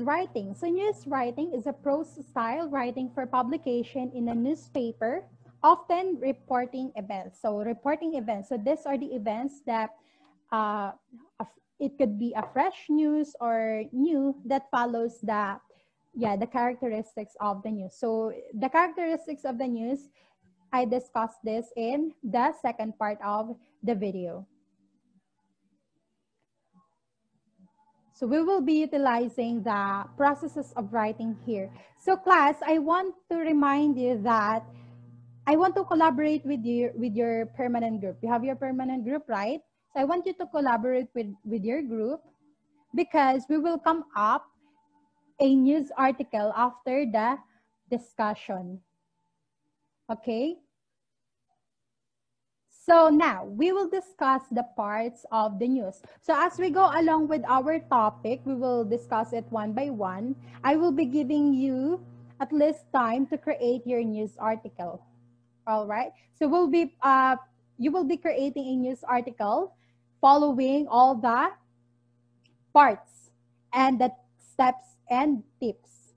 writing. So news writing is a prose style writing for publication in a newspaper, often reporting events. So reporting events. So these are the events that it could be a fresh news or new that follows the characteristics of the news. So the characteristics of the news, I discussed this in the second part of the video. So we will be utilizing the processes of writing here. So class, I want to remind you that I want to collaborate with your permanent group. You have your permanent group, right? So I want you to collaborate with your group because we will come up a news article after the discussion. Okay? So now we will discuss the parts of the news. So as we go along with our topic, we will discuss it one by one. I will be giving you at least time to create your news article. All right. So you will be creating a news article following all the parts and the steps and tips.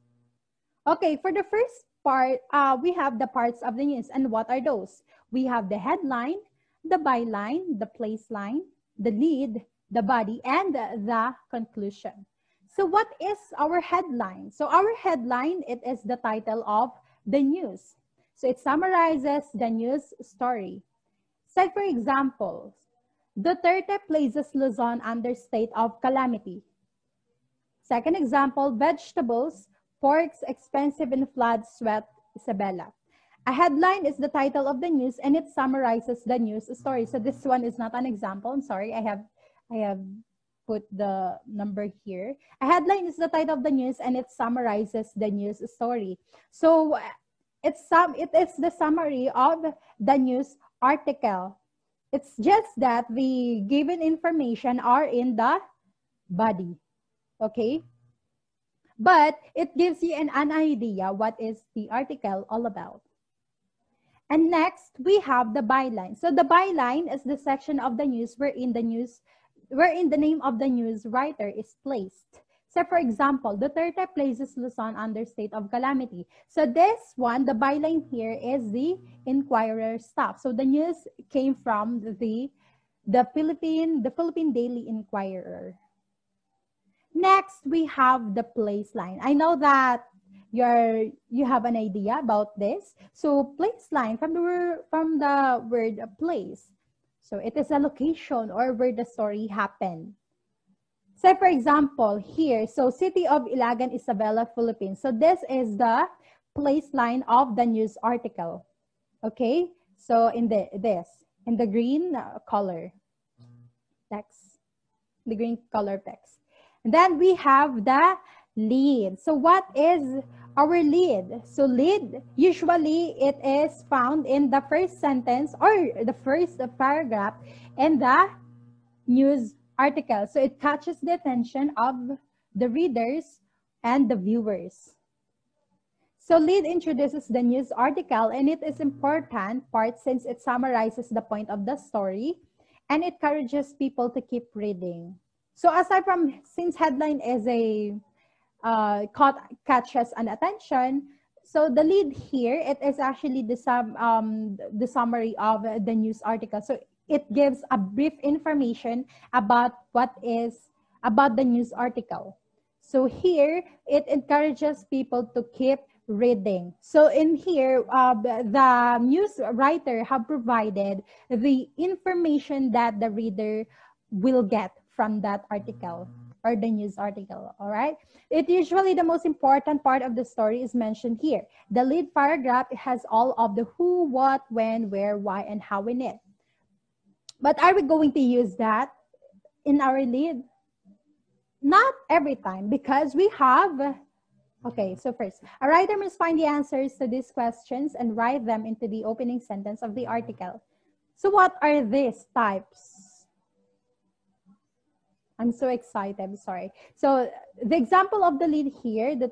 Okay, for the first part, we have the parts of the news. And what are those? We have the headline, the byline, the placeline, the lead, the body, and the conclusion. So what is our headline? So our headline, it is the title of the news. So it summarizes the news story. Say for example, Duterte places Luzon under state of calamity. Second example, vegetables, porks expensive in flood sweat Isabela. A headline is the title of the news and it summarizes the news story. So this one is not an example. I'm sorry, I have put the number here. A headline is the title of the news and it summarizes the news story. So it is the summary of the news article. It's just that the given information are in the body. Okay? But it gives you an idea what is the article all about. And next, we have the byline. So the byline is the section of the news wherein the name of the news writer is placed. So for example, Duterte places Luzon under state of calamity. So this one, the byline here is the Inquirer stuff. So the news came from the Philippine Daily Inquirer. Next, we have the placeline. I know that you have an idea about this. So placeline from the word place. So it is a location or where the story happened. Say for example here, so city of Ilagan, Isabela, Philippines. So this is the placeline of the news article. Okay, so in the green color text, the green color text. And then we have the lead. So what is our lead? So lead, usually it is found in the first sentence or the first paragraph in the news article. So it catches the attention of the readers and the viewers. So lead introduces the news article and it is important part since it summarizes the point of the story and it encourages people to keep reading. So aside from, since headline is a catches an attention, so the lead here, it is actually the summary of the news article. So it gives a brief information about about the news article. So here, it encourages people to keep reading. So in here, the news writer have provided the information that the reader will get from that article or the news article, all right? It usually the most important part of the story is mentioned here. The lead paragraph has all of the who, what, when, where, why, and how in it. But are we going to use that in our lead? Not every time, because we have, okay, so first, a writer must find the answers to these questions and write them into the opening sentence of the article. So what are these types? I'm so excited, sorry. So the example of the lead here, the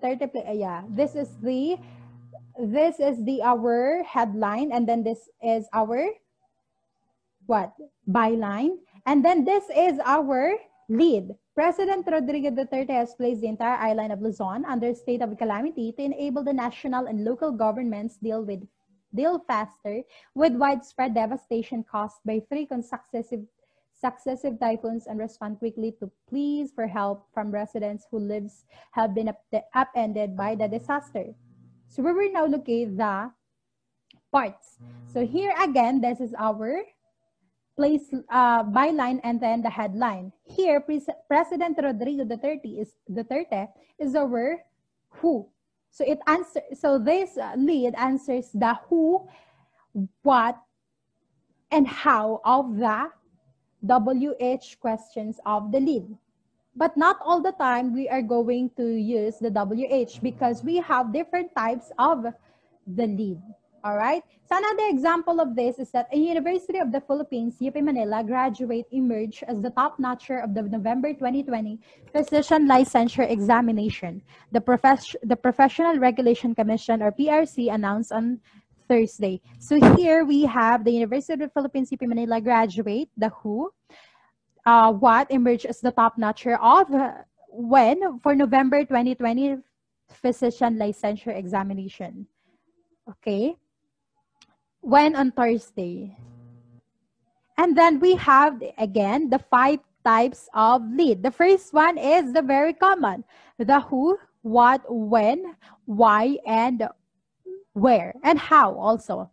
this is our headline, and then this is our what? Byline. And then this is our lead. President Rodrigo Duterte has placed the entire island of Luzon under a state of calamity to enable the national and local governments deal faster with widespread devastation caused by three successive typhoons and respond quickly to pleas for help from residents whose lives have been upended by the disaster. So we will now locate the parts. So here again, this is our place byline and then the headline. Here, President Rodrigo Duterte is our who. So this lead answers the who, what, and how of the WH questions of the lead. But not all the time we are going to use the WH because we have different types of the lead. All right. So another example of this is that a University of the Philippines, UP Manila, graduate emerged as the top notcher of the November 2020 Physician Licensure Examination. The Professional Regulation Commission, or PRC, announced on Thursday. So here we have the University of the Philippines, UP Manila graduate, the who, what emerged as the top notcher of when for November 2020 Physician Licensure Examination. Okay. When on Thursday. And then we have, again, the 5 types of lead. The first one is the very common. The who, what, when, why, and where, and how also.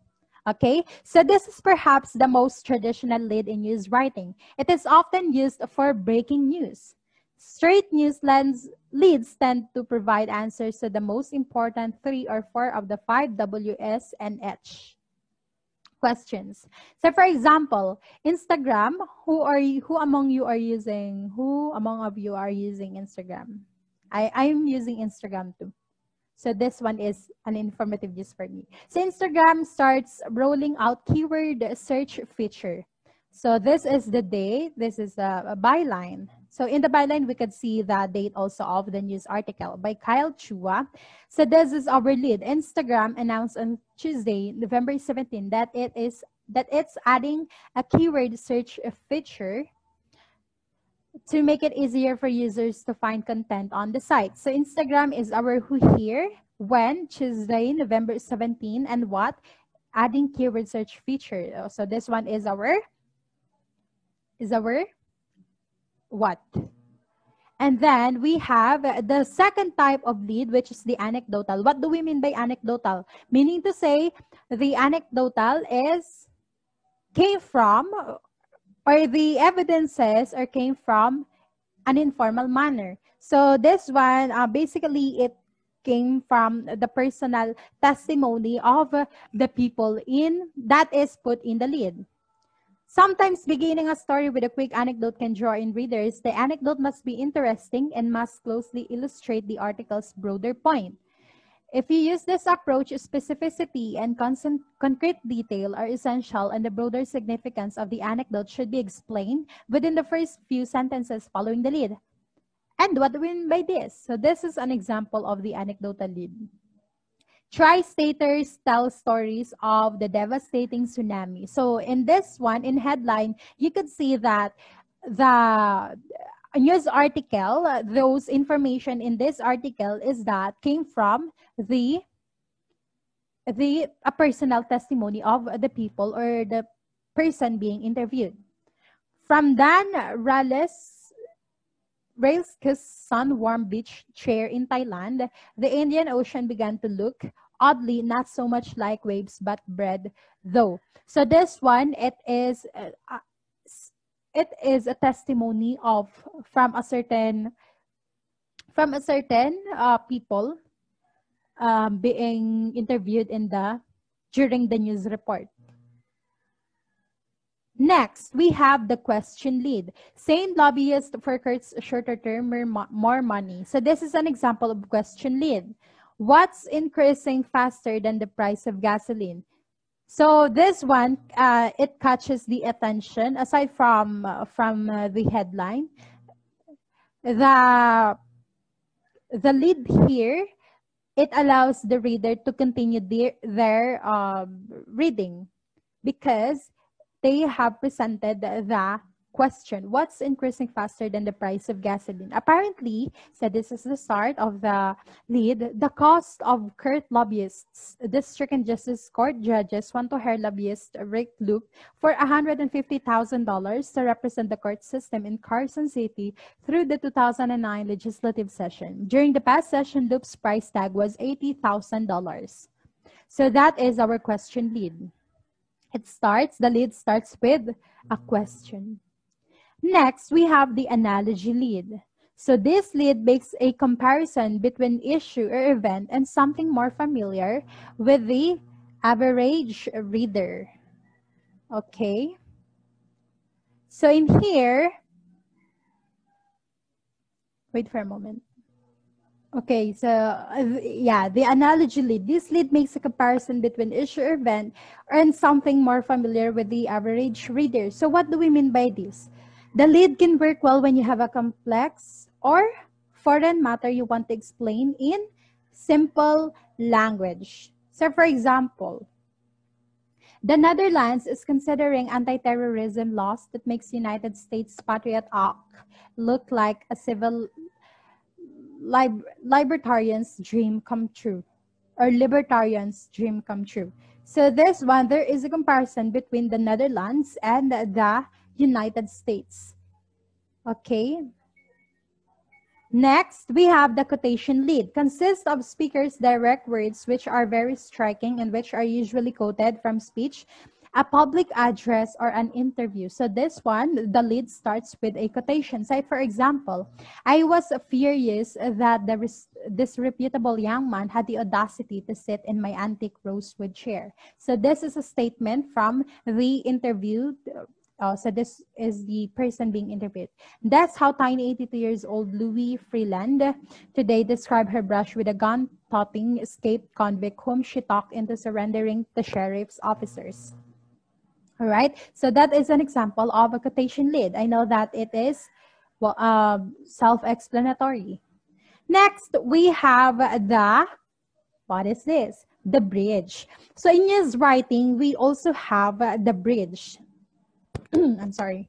Okay, so this is perhaps the most traditional lead in news writing. It is often used for breaking news. Straight news leads tend to provide answers to the most important 3 or 4 of the 5 Ws and H questions. So for example, Instagram, who among you are using Instagram? I'm using Instagram too. So this one is an informative use for me. So Instagram starts rolling out keyword search feature. So this is the date. This is a byline. So in the byline, we could see the date also of the news article by Kyle Chua. So this is our lead. Instagram announced on Tuesday, November 17, that it's adding a keyword search feature to make it easier for users to find content on the site. So Instagram is our who here, when, Tuesday, November 17, and what, adding keyword search feature. So this one is our what. And then we have the second type of lead, which is the anecdotal. What do we mean by anecdotal? Meaning to say the anecdotal came from, or the evidences or came from an informal manner. So this one, basically it came from the personal testimony of the people that is put in the lead. Sometimes beginning a story with a quick anecdote can draw in readers. The anecdote must be interesting and must closely illustrate the article's broader point. If you use this approach, specificity and concrete detail are essential, and the broader significance of the anecdote should be explained within the first few sentences following the lead. And what do we mean by this? So this is an example of the anecdotal lead. Tri-staters tell stories of the devastating tsunami. So in this one, in headline, you could see that the news article, those information in this article is that came from a personal testimony of the people or the person being interviewed. From Dan Railskus sun-warmed beach chair in Thailand, the Indian Ocean began to look oddly not so much like waves but bread though. So this one, it is a testimony from a certain people being interviewed during the news report. Next, we have the question lead. Saying lobbyists for Kurt's shorter term more money. So this is an example of question lead. What's increasing faster than the price of gasoline? So this one, it catches the attention. Aside from the headline, the lead here, it allows the reader to continue their reading because they have presented the Question: what's increasing faster than the price of gasoline? Apparently, so this is the start of the lead. The cost of court lobbyists. District and Justice Court judges want to hire lobbyist Rick Luke for $150,000 to represent the court system in Carson City through the 2009 legislative session. During the past session, Luke's price tag was $80,000. So that is our question lead. The lead starts with a question. Next, we have the analogy lead. So this lead makes a comparison between issue or event and something more familiar with the average reader. Okay. So in here, wait for a moment. Okay, so yeah, the analogy lead. This lead makes a comparison between issue or event and something more familiar with the average reader. So what do we mean by this? The lead can work well when you have a complex or foreign matter you want to explain in simple language. So for example, the Netherlands is considering anti-terrorism laws that makes United States Patriot Act look like a civil libertarian's dream come true, or libertarian's dream come true. So this one, there is a comparison between the Netherlands and the United States. Okay. Next, we have the quotation lead. Consists of speakers' direct words which are very striking and which are usually quoted from speech, a public address, or an interview. So this one, the lead starts with a quotation. Say, for example, I was furious that this reputable young man had the audacity to sit in my antique rosewood chair. So this is a statement from the interview. So this is the person being interviewed. That's how tiny 82 years old Louis Freeland today described her brush with a gun-toting escaped convict whom she talked into surrendering to sheriff's officers. All right, so that is an example of a quotation lead. I know that it is self-explanatory. Next, we have what is this? The bridge. So in news writing, we also have the bridge. I'm sorry.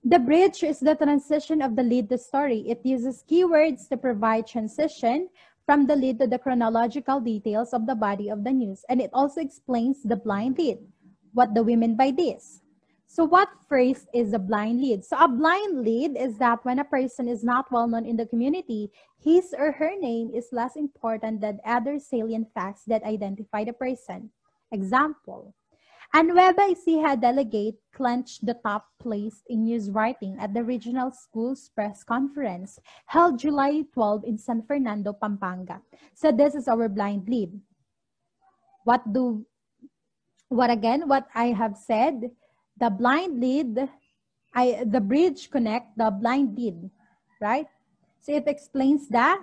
The bridge is the transition of the lead to story. It uses keywords to provide transition from the lead to the chronological details of the body of the news. And it also explains the blind lead. What do we mean by this? So what phrase is a blind lead? So a blind lead is that when a person is not well known in the community, his or her name is less important than other salient facts that identify the person. Example. A Nueva Ecija delegate clenched the top place in news writing at the regional school's press conference held July 12 in San Fernando, Pampanga. So this is our blind lead. What I have said, the blind lead, the bridge connect the blind lead, right? So it explains the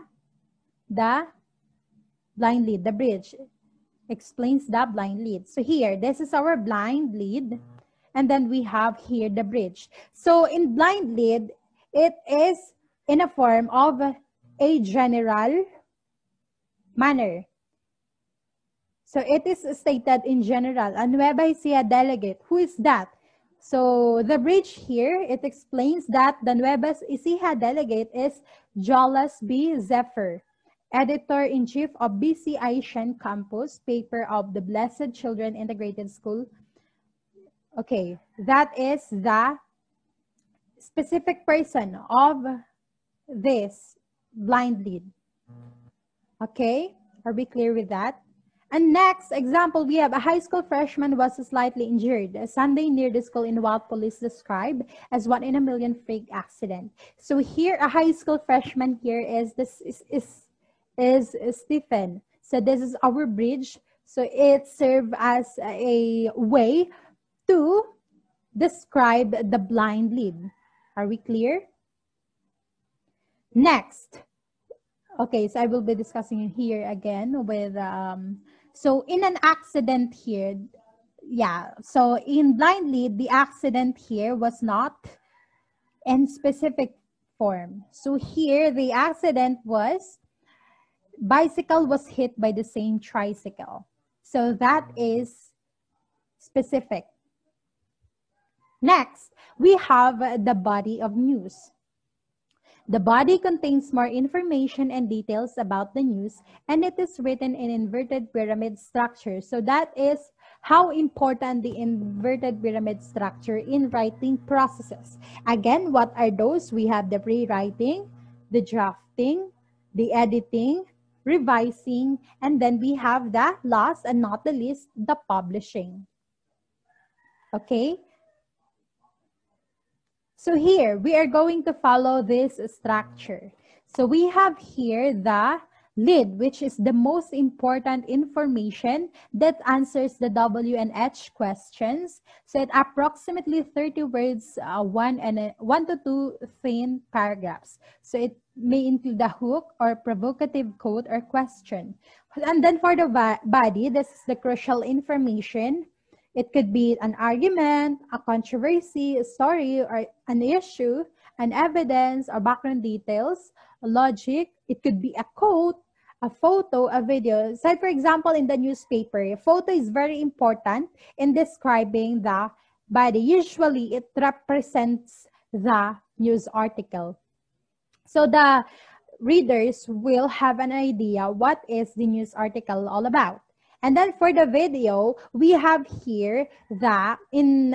blind lead, the bridge explains the blind lead. So here, this is our blind lead. And then we have here the bridge. So in blind lead, it is in a form of a general manner. So it is stated in general. A Nueva Ecija delegate. Who is that? So the bridge here, it explains that the Nueva Ecija delegate is Jolas B. Zephyr, Editor-in-Chief of BC Asian Campus, paper of the Blessed Children Integrated School. Okay, that is the specific person of this blind lead. Okay, are we clear with that? And next example, we have a high school freshman was slightly injured a Sunday near the school in what police described as 1 in a million freak accident. So here, a high school freshman here is Stephen. So this is our bridge. So it serves as a way to describe the blind lead. Are we clear? Next. Okay, so I will be discussing here again with, so in an accident here, yeah, so in blind lead, the accident here was not in specific form. So here, the accident was, bicycle was hit by the same tricycle. So that is specific. Next, we have the body of news. The body contains more information and details about the news, and it is written in inverted pyramid structure. So that is how important the inverted pyramid structure in writing processes. Again, what are those? We have the pre-writing, the drafting, the editing, revising, and then we have the last and not the least, the publishing. Okay? So here, we are going to follow this structure. So we have here the lead, which is the most important information that answers the W and H questions. So it approximately 30 words, one to two thin paragraphs. So it may include a hook or provocative quote or question. And then for the body, this is the crucial information. It could be an argument, a controversy, a story, or an issue, an evidence, or background details, a logic. It could be a quote, a photo, a video. Say, for example, in the newspaper, a photo is very important in describing the body. Usually, it represents the news article. So the readers will have an idea what is the news article all about. And then for the video, we have here that in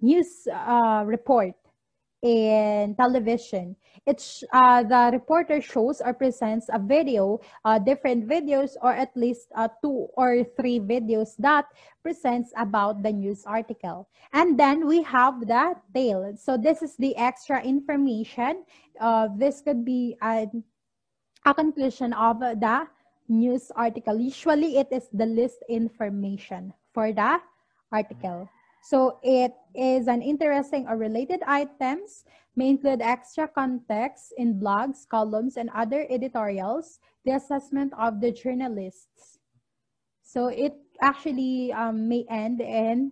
news report in television, it's the reporter shows or presents a video, different videos, or at least 2 or 3 videos that presents about the news article. And then we have the tail. So this is the extra information. This could be a conclusion of the news article. Usually it is the least information for the article. So it is an interesting or related items, may include extra context in blogs, columns, and other editorials, the assessment of the journalists. So it actually may end in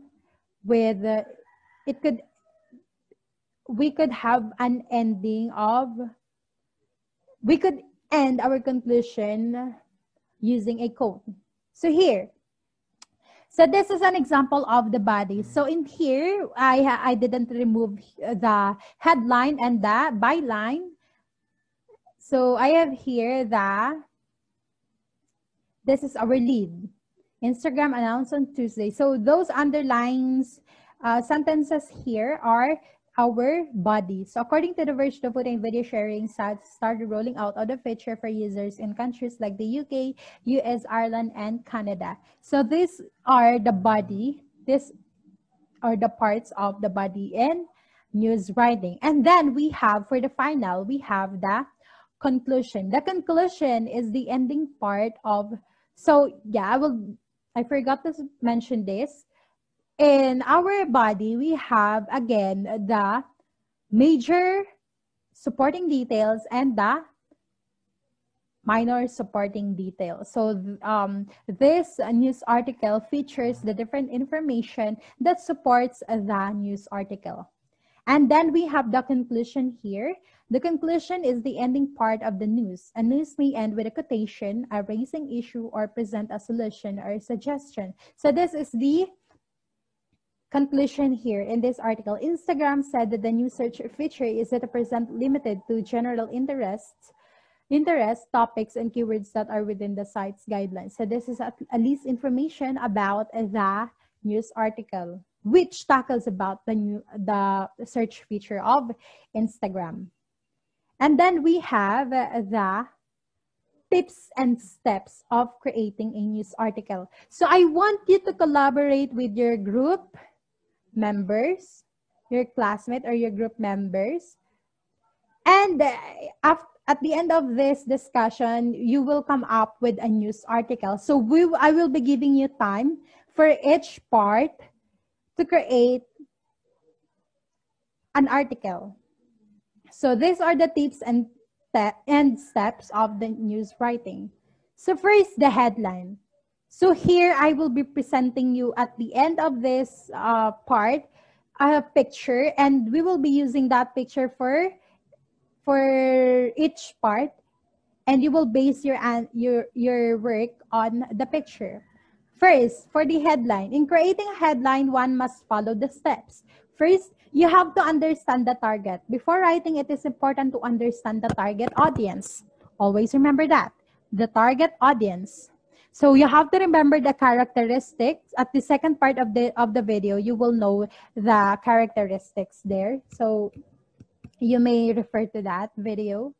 with, we could have an ending of, we could end our conclusion using a quote. So here, so this is an example of the body. So in here, I didn't remove the headline and the byline. So I have here this is our lead. Instagram announced on Tuesday. So those underlines sentences here are our body. So according to the Verge, the photo and video sharing sites started rolling out of the feature for users in countries like the UK, US, Ireland, and Canada. So these are the body. These are the parts of the body in news writing. And then we have, for the final, we have the conclusion. The conclusion is the ending part of, so yeah, I forgot to mention this. In our body, we have, again, the major supporting details and the minor supporting details. So this news article features the different information that supports the news article. And then we have the conclusion here. The conclusion is the ending part of the news. A news may end with a quotation, a raising issue, or present a solution or a suggestion. So this is the conclusion here in this article. Instagram said that the new search feature is at present limited to general interest topics and keywords that are within the site's guidelines. So this is at least information about the news article, which tackles about the search feature of Instagram. And then we have the tips and steps of creating a news article. So I want you to collaborate with your group members, your classmate or your group members. And at the end of this discussion, you will come up with a news article. So I will be giving you time for each part to create an article. So these are the tips and steps of the news writing. So first, the headline. So here I will be presenting you at the end of this part a picture, and we will be using that picture for each part, and you will base your work on the picture. First, for the headline. In creating a headline, one must follow the steps. First, you have to understand the target. Before writing, it is important to understand the target audience. Always remember that, the target audience. So you have to remember the characteristics. At the second part of the video, you will know the characteristics there. So you may refer to that video.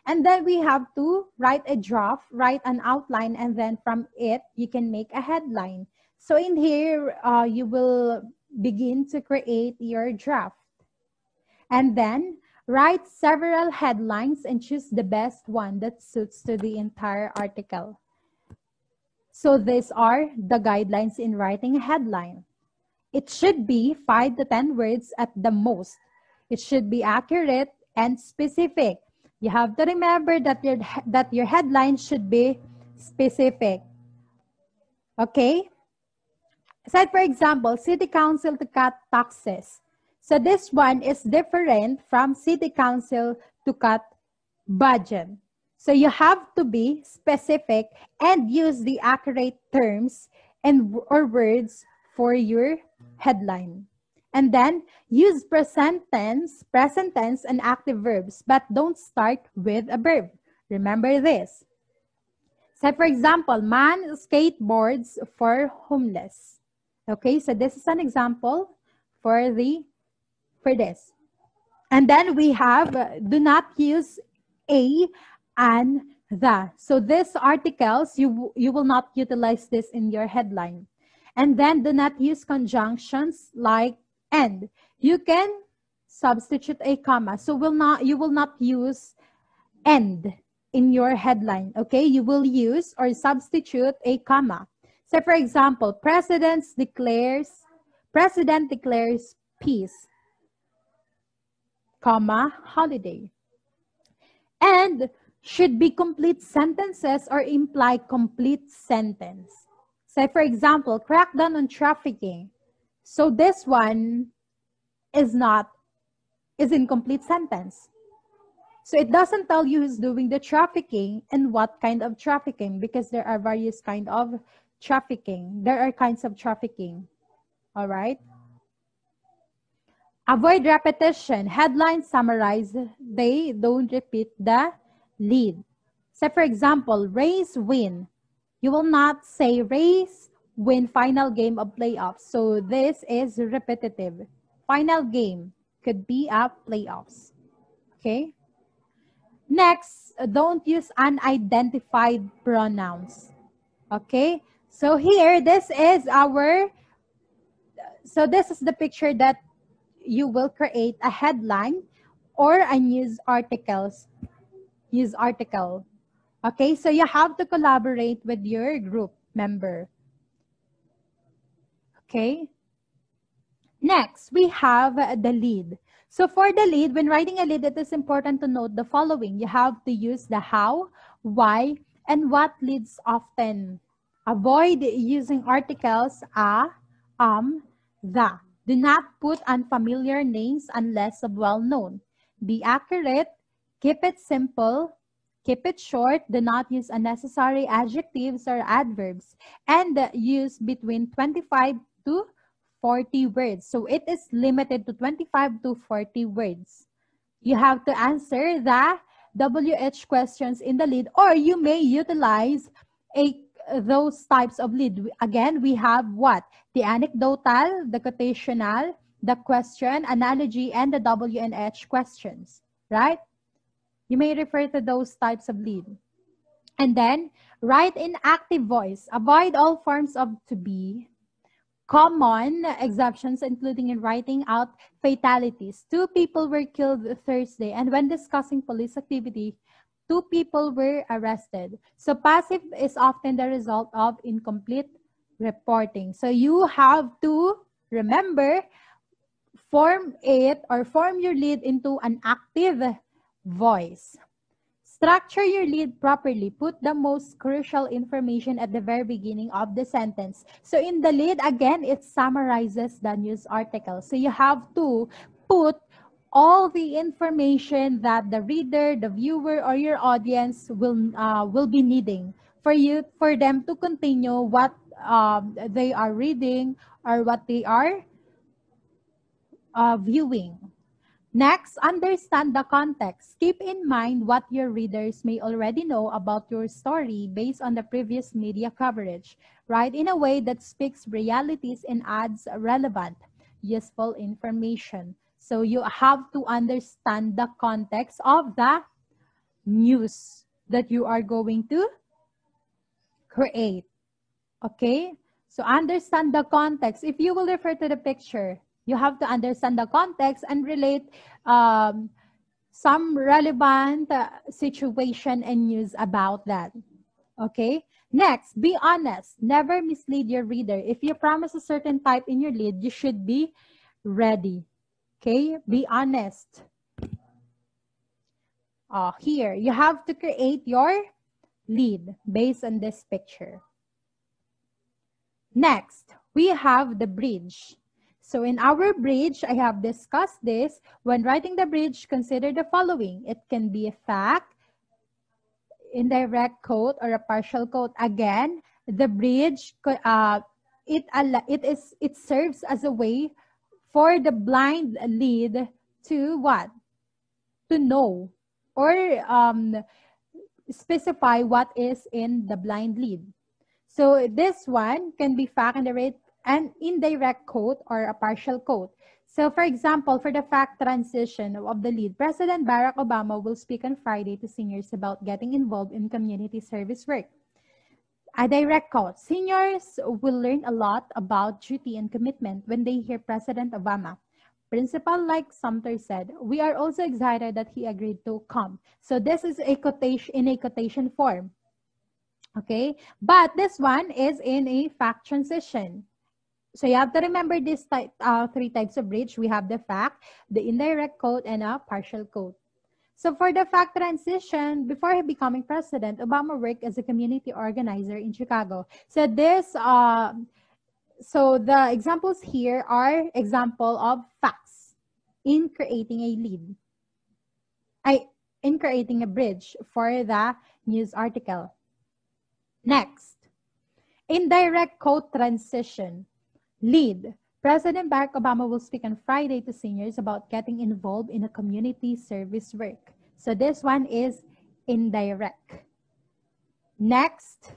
And then we have to write a draft, write an outline, and then from it, you can make a headline. So in here, you will begin to create your draft. And then write several headlines and choose the best one that suits to the entire article. So these are the guidelines in writing a headline. It should be 5 to 10 words at the most. It should be accurate and specific. You have to remember that your headline should be specific. Okay? Say, for example, City Council to cut taxes. So this one is different from City Council to cut budget. So you have to be specific and use the accurate terms or words for your headline. And then use present tense and active verbs, but don't start with a verb. Remember this. Say, for example, man skateboards for homeless. Okay, so this is an example for this. And then we have do not use a and the. So these articles, you will not utilize this in your headline. And then do not use conjunctions like and. You can substitute a comma. So you will not use and in your headline. Okay, you will use or substitute a comma. So for example, President declares peace, comma, holiday. And should be complete sentences or imply complete sentence. Say, for example, crackdown on trafficking. So this one is in complete sentence. So it doesn't tell you who's doing the trafficking and what kind of trafficking, because there are various kinds of trafficking. There are kinds of trafficking. All right. Avoid repetition. Headlines summarize. They don't repeat the lead. So for example, Rays win. You will not say Rays win final game of playoffs. So this is repetitive. Final game could be a playoffs. Okay. Next, don't use unidentified pronouns. Okay. So here, this is the picture that you will create a headline or a news article. Okay, so you have to collaborate with your group member. Okay. Next, we have the lead. So for the lead, when writing a lead, it is important to note the following. You have to use the how, why, and what leads often. Avoid using articles a, the. Do not put unfamiliar names unless well-known. Be accurate, keep it simple, keep it short, do not use unnecessary adjectives or adverbs, and use between 25 to 40 words. So it is limited to 25 to 40 words. You have to answer the WH questions in the lead, or you may utilize those types of lead. Again, we have what? The anecdotal, the quotational, the question, analogy, and the W&H questions, right? You may refer to those types of lead. And then, write in active voice. Avoid all forms of to be. Common exceptions, including in writing out fatalities. 2 people were killed Thursday, and when discussing police activity, 2 people were arrested. So passive is often the result of incomplete reporting. So you have to remember, form your lead into an active voice. Structure your lead properly. Put the most crucial information at the very beginning of the sentence. So in the lead, again, it summarizes the news article. So you have to put all the information that the reader, the viewer, or your audience will be needing for them to continue what they are reading or what they are viewing. Next, understand the context. Keep in mind what your readers may already know about your story based on the previous media coverage. Write in a way that speaks realities and adds relevant, useful information. So you have to understand the context of the news that you are going to create. Okay? So understand the context. If you will refer to the picture, you have to understand the context and relate some relevant situation and news about that. Okay? Next, be honest. Never mislead your reader. If you promise a certain type in your lead, you should be ready. Okay? Be honest. Here, you have to create your lead based on this picture. Next, we have the bridge. So in our bridge, I have discussed this. When writing the bridge, consider the following. It can be a fact, indirect quote, or a partial quote. Again, the bridge, it serves as a way for the blind lead to what? To know or specify what is in the blind lead. So this one can be fact, and indirect quote or a partial quote. So for example, for the fact transition of the lead, President Barack Obama will speak on Friday to seniors about getting involved in community service work. A direct quote, seniors will learn a lot about duty and commitment when they hear President Obama. Principal like Sumter said, we are also excited that he agreed to come. So this is a quotation in a quotation form. Okay, but this one is in a fact transition. So you have to remember this three types of bridge. We have the fact, the indirect quote, and a partial quote. So for the fact transition, before becoming president, Obama worked as a community organizer in Chicago. So this, so the examples here are example of facts in creating a lead, in creating a bridge for the news article. Next, indirect quote transition. Lead. President Barack Obama will speak on Friday to seniors about getting involved in a community service work. So this one is indirect. Next.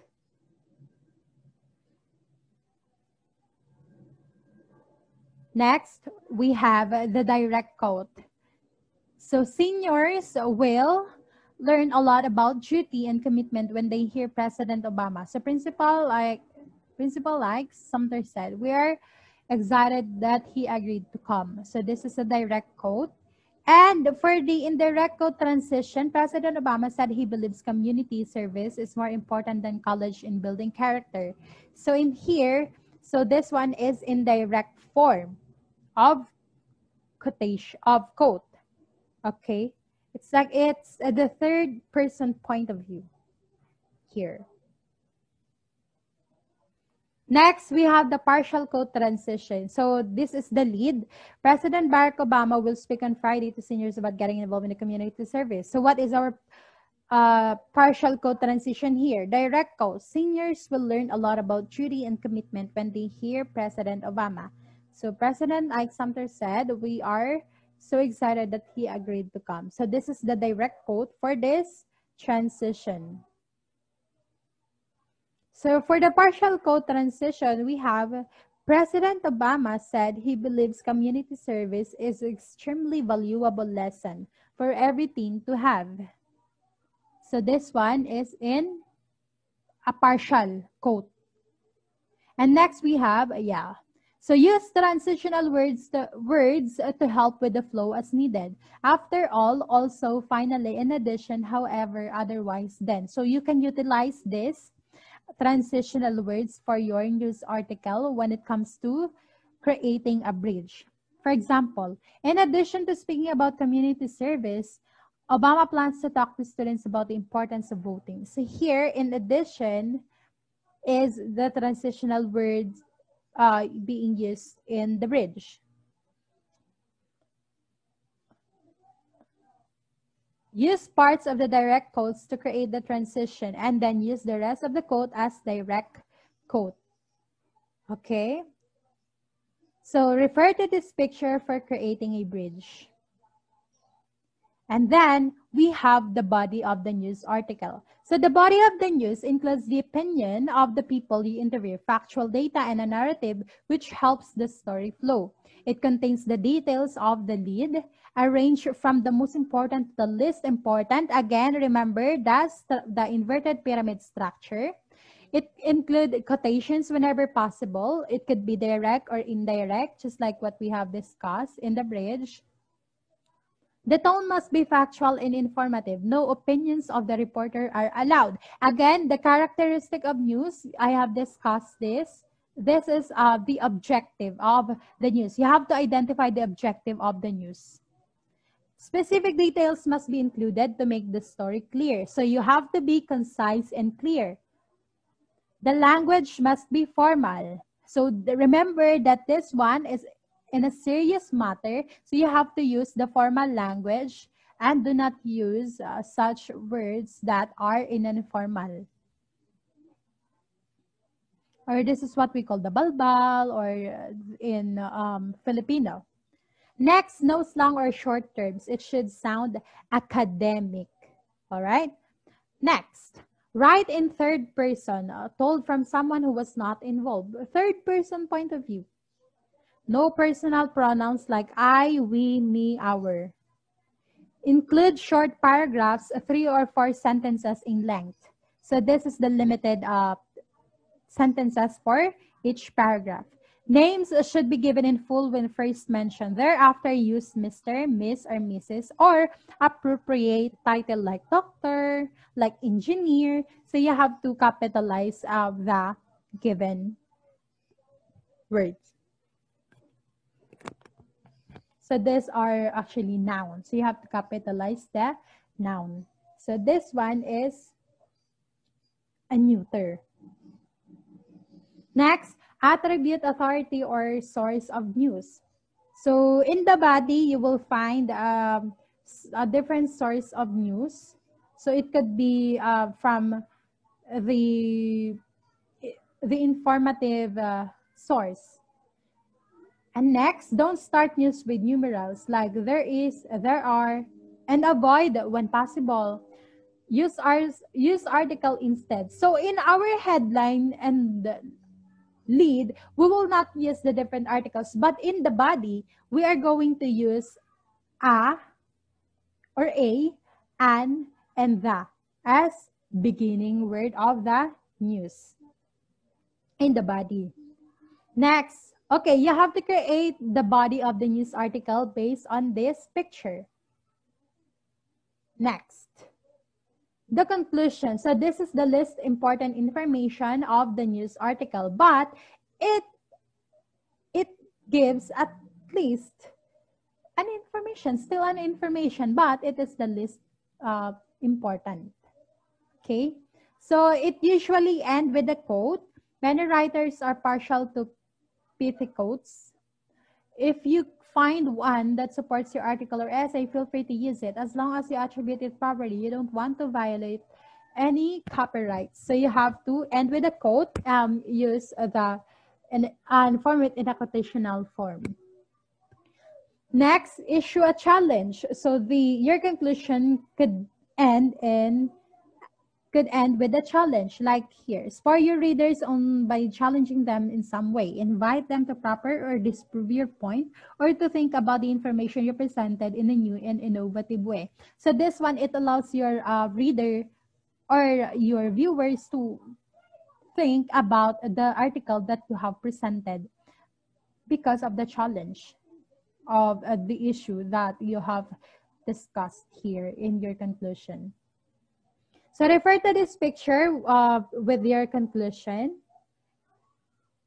Next, we have the direct quote. So seniors will learn a lot about duty and commitment when they hear President Obama. So Principal like Sumter said, we are excited that he agreed to come. So this is a direct quote. And for the indirect quote transition, President Obama said he believes community service is more important than college in building character. So in here, so this one is indirect form of quotation, of quote. Okay. It's like it's the third person point of view here. Next, we have the partial quote transition. So this is the lead. President Barack Obama will speak on Friday to seniors about getting involved in the community service. So what is our partial quote transition here? Direct quote. Seniors will learn a lot about duty and commitment when they hear President Obama. So President Ike Sumter said, we are so excited that he agreed to come. So this is the direct quote for this transition. So for the partial quote transition, we have President Obama said he believes community service is an extremely valuable lesson for every teen to have. So this one is in a partial quote. And next we have, So use transitional words to help with the flow as needed. After all, also, finally, in addition, however, otherwise, then. So you can utilize this transitional words for your news article when it comes to creating a bridge. For example, in addition to speaking about community service, Obama plans to talk to students about the importance of voting. So here, in addition, is the transitional words being used in the bridge. Use parts of the direct quotes to create the transition and then use the rest of the quote as direct quote. Okay? So refer to this picture for creating a bridge. And then we have the body of the news article. So the body of the news includes the opinion of the people you interview, factual data, and a narrative which helps the story flow. It contains the details of the lead, arranged from the most important to the least important. Again, remember that's the inverted pyramid structure. It includes quotations whenever possible. It could be direct or indirect, just like what we have discussed in the bridge. The tone must be factual and informative. No opinions of the reporter are allowed. Again, the characteristic of news, I have discussed this. This is the objective of the news. You have to identify the objective of the news. Specific details must be included to make the story clear. So you have to be concise and clear. The language must be formal. So remember that this one is in a serious matter, so you have to use the formal language and do not use such words that are in an informal. Or this is what we call the balbal, or in Filipino. Next, no slang or short terms. It should sound academic. All right? Next, write in third person, told from someone who was not involved. Third person point of view. No personal pronouns like I, we, me, our. Include short paragraphs, 3 or 4 sentences in length. So this is the limited sentences for each paragraph. Names should be given in full when first mentioned. Thereafter, use Mr., Miss, or Mrs., or appropriate title like doctor, like engineer. So you have to capitalize the given words. So these are actually nouns. So you have to capitalize the noun. So this one is a neuter. Next, attribute authority or source of news. So in the body, you will find a different source of news. So it could be from the informative source. And next, don't start news with numerals like there is, there are, and avoid when possible. Use article instead. So in our headline and lead, we will not use the different articles, but in the body, we are going to use a or a, an, and the as beginning word of the news in the body. Next, okay, you have to create the body of the news article based on this picture. Next, the conclusion. So this is the least important information of the news article, but it gives at least an information, still an information, but it is the least important. Okay, so it usually ends with a quote. Many writers are partial to pithy quotes. If you find one that supports your article or essay, feel free to use it as long as you attribute it properly. You don't want to violate any copyrights. So you have to end with a quote, use and form it in a quotational form. Next, issue a challenge. So your conclusion could end with a challenge, like here. Inspire your readers by challenging them in some way. Invite them to proper or disprove your point, or to think about the information you presented in a new and innovative way. So this one, it allows your reader or your viewers to think about the article that you have presented because of the challenge of the issue that you have discussed here in your conclusion. So refer to this picture with your conclusion.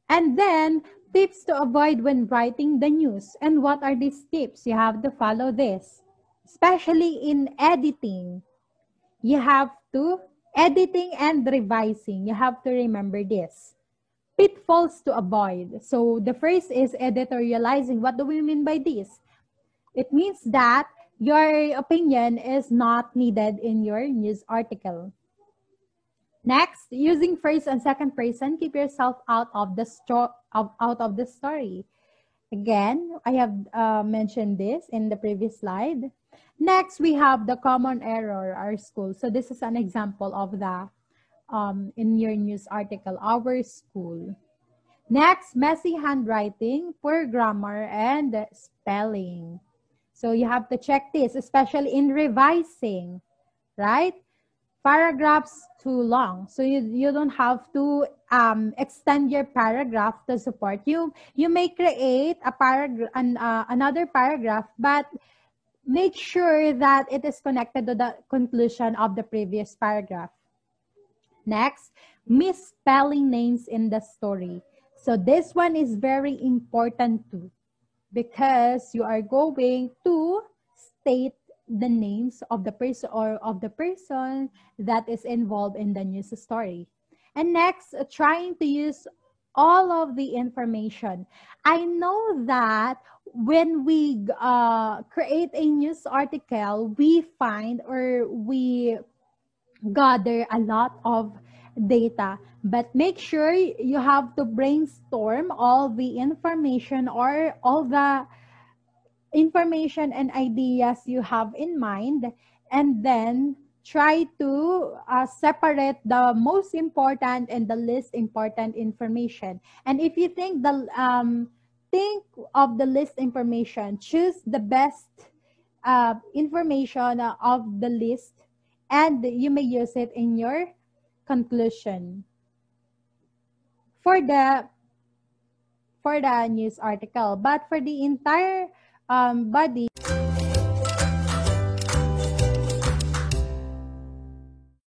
And then tips to avoid when writing the news. And what are these tips? You have to follow this, especially in editing. You have to, editing and revising, you have to remember this. Pitfalls to avoid. So the first is editorializing. What do we mean by this? It means that your opinion is not needed in your news article. Next, using first and second person, keep yourself out of the story. Again, I have mentioned this in the previous slide. Next, we have the common error, our school. So this is an example of that in your news article, our school. Next, messy handwriting, poor grammar, and spelling. So you have to check this, especially in revising, right? Paragraphs too long. So you don't have to extend your paragraph to support you. You may create a paragraph, another paragraph, but make sure that it is connected to the conclusion of the previous paragraph. Next, misspelling names in the story. So this one is very important too, because you are going to state the names of the person or of the person that is involved in the news story. And next, trying to use all of the information. I know that when we create a news article, we find or we gather a lot of data, but make sure you have to brainstorm all the information or all the information and ideas you have in mind, and then try to separate the most important and the least important information. And if you think of the least information, choose the best information of the list, and you may use it in your conclusion for the news article. But for the entire body,